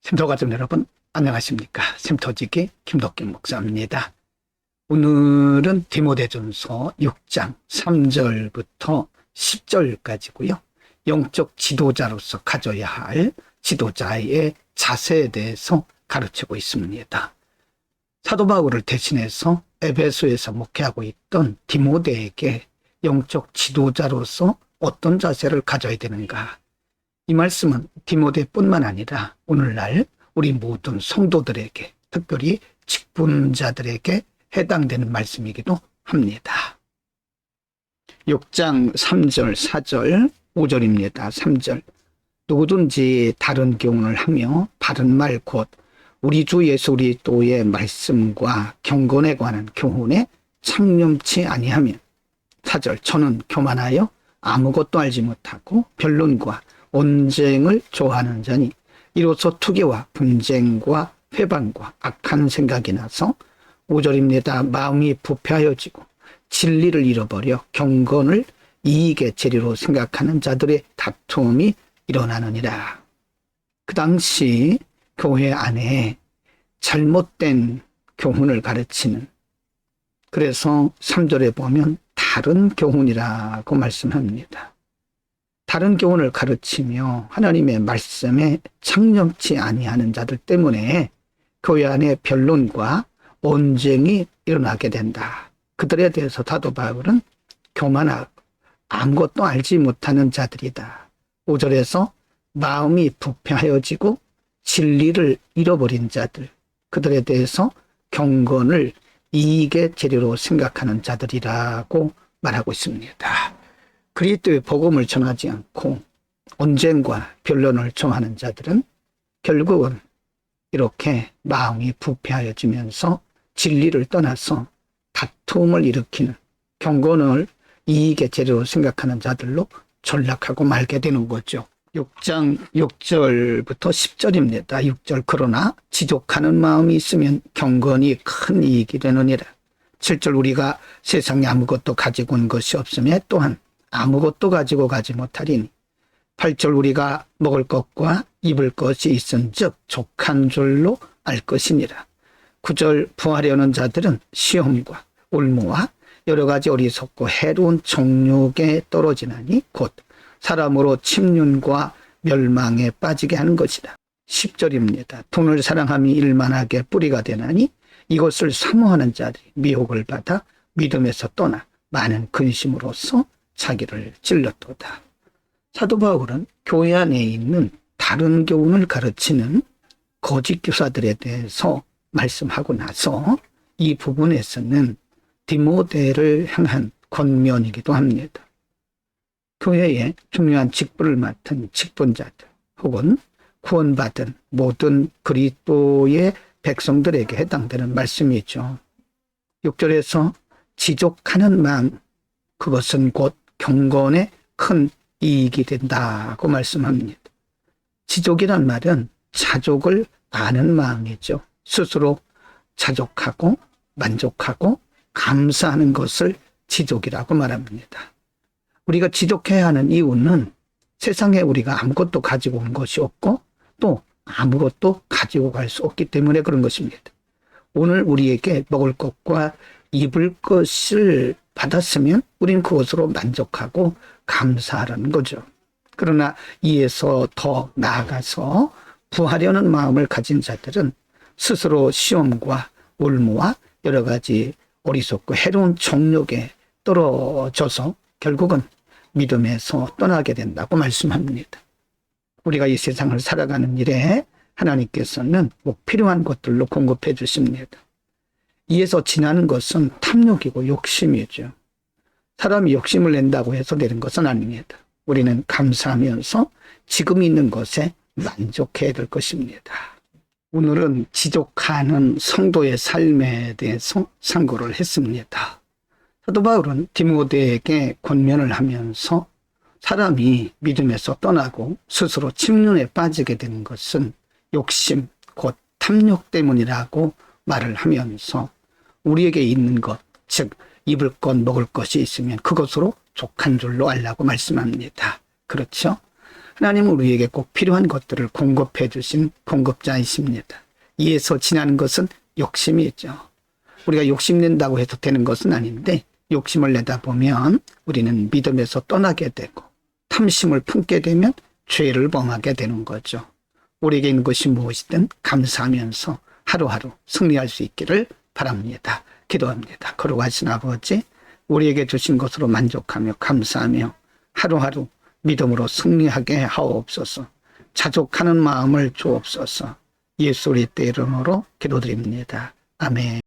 심터가족 여러분, 안녕하십니까? 심터지기 김덕균 목사입니다. 오늘은 디모데전서 6장 3절부터 10절까지고요. 영적 지도자로서 가져야 할 지도자의 자세에 대해서 가르치고 있습니다. 사도 바울을 대신해서 에베소에서 목회하고 있던 디모데에게 영적 지도자로서 어떤 자세를 가져야 되는가? 이 말씀은 디모데뿐만 아니라 오늘날 우리 모든 성도들에게, 특별히 직분자들에게 해당되는 말씀이기도 합니다. 6장 3절, 4절, 5절입니다. 3절. 누구든지 다른 교훈을 하며 바른 말 곧 우리 주 예수 그리스도의 말씀과 경건에 관한 교훈에 창념치 아니하면. 4절. 저는 교만하여 아무것도 알지 못하고 변론과 언쟁을 좋아하는 자니 이로써 투기와 분쟁과 회방과 악한 생각이 나서 5절입니다. 마음이 부패하여지고 진리를 잃어버려 경건을 이익의 재료로 생각하는 자들의 다툼이 일어나느니라. 그 당시 교회 안에 잘못된 교훈을 가르치는, 그래서 3절에 보면 다른 교훈이라고 말씀합니다. 다른 교훈을 가르치며 하나님의 말씀에 창념치 아니하는 자들 때문에 교회 안에 변론과 언쟁이 일어나게 된다. 그들에 대해서 사도 바울은 교만하고 아무것도 알지 못하는 자들이다. 5절에서 마음이 부패하여지고 진리를 잃어버린 자들, 그들에 대해서 경건을 이익의 재료로 생각하는 자들이라고 말하고 있습니다. 그리스도의 복음을 전하지 않고 언쟁과 변론을 좋아하는 자들은 결국은 이렇게 마음이 부패하여지면서 진리를 떠나서 다툼을 일으키는, 경건을 이익의 재료로 생각하는 자들로 전락하고 말게 되는 거죠. 6장 6절부터 10절입니다. 6절. 그러나 지족하는 마음이 있으면 경건이 큰 이익이 되느니라. 7절. 우리가 세상에 아무것도 가지고 온 것이 없으며 또한 아무것도 가지고 가지 못하리니. 8절. 우리가 먹을 것과 입을 것이 있은즉 족한 줄로 알 것이니라. 9절. 부하려는 자들은 시험과 올무와 여러 가지 어리석고 해로운 정욕에 떨어지나니 곧 사람으로 침륜과 멸망에 빠지게 하는 것이다. 10절입니다. 돈을 사랑함이 일만하게 뿌리가 되나니 이것을 사모하는 자들이 미혹을 받아 믿음에서 떠나 많은 근심으로써 자기를 찔렀도다. 사도 바울은 교회 안에 있는 다른 교훈을 가르치는 거짓 교사들에 대해서 말씀하고 나서 이 부분에서는 디모데를 향한 권면이기도 합니다. 교회에 중요한 직분을 맡은 직분자들 혹은 구원받은 모든 그리스도의 백성들에게 해당되는 말씀이죠. 6절에서 지족하는 마음, 그것은 곧 경건에 큰 이익이 된다고 말씀합니다. 지족이란 말은 자족을 아는 마음이죠. 스스로 자족하고 만족하고 감사하는 것을 지족이라고 말합니다. 우리가 지족해야 하는 이유는 세상에 우리가 아무것도 가지고 온 것이 없고 또 아무것도 가지고 갈 수 없기 때문에 그런 것입니다. 오늘 우리에게 먹을 것과 입을 것을 받았으면 우리는 그것으로 만족하고 감사하라는 거죠. 그러나 이에서 더 나아가서 부하려는 마음을 가진 자들은 스스로 시험과 올무와 여러 가지 어리석고 해로운 정욕에 떨어져서 결국은 믿음에서 떠나게 된다고 말씀합니다. 우리가 이 세상을 살아가는 일에 하나님께서는 꼭 필요한 것들로 공급해 주십니다. 이에서 지나는 것은 탐욕이고 욕심이죠. 사람이 욕심을 낸다고 해서 되는 것은 아닙니다. 우리는 감사하면서 지금 있는 것에 만족해야 될 것입니다. 오늘은 지족하는 성도의 삶에 대해서 상고를 했습니다. 사도 바울은 디모데에게 권면을 하면서 사람이 믿음에서 떠나고 스스로 침륜에 빠지게 되는 것은 욕심, 곧 탐욕 때문이라고 말을 하면서 우리에게 있는 것, 즉 입을 것, 먹을 것이 있으면 그것으로 족한 줄로 알라고 말씀합니다. 그렇죠? 하나님은 우리에게 꼭 필요한 것들을 공급해 주신 공급자이십니다. 이에서 지나는 것은 욕심이죠. 우리가 욕심낸다고 해서 되는 것은 아닌데 욕심을 내다 보면 우리는 믿음에서 떠나게 되고 탐심을 품게 되면 죄를 범하게 되는 거죠. 우리에게 있는 것이 무엇이든 감사하면서 하루하루 승리할 수 있기를 바랍니다. 기도합니다. 거룩하신 아버지, 우리에게 주신 것으로 만족하며 감사하며 하루하루 믿음으로 승리하게 하옵소서. 자족하는 마음을 주옵소서. 예수 그리스도의 이름으로 기도드립니다. 아멘.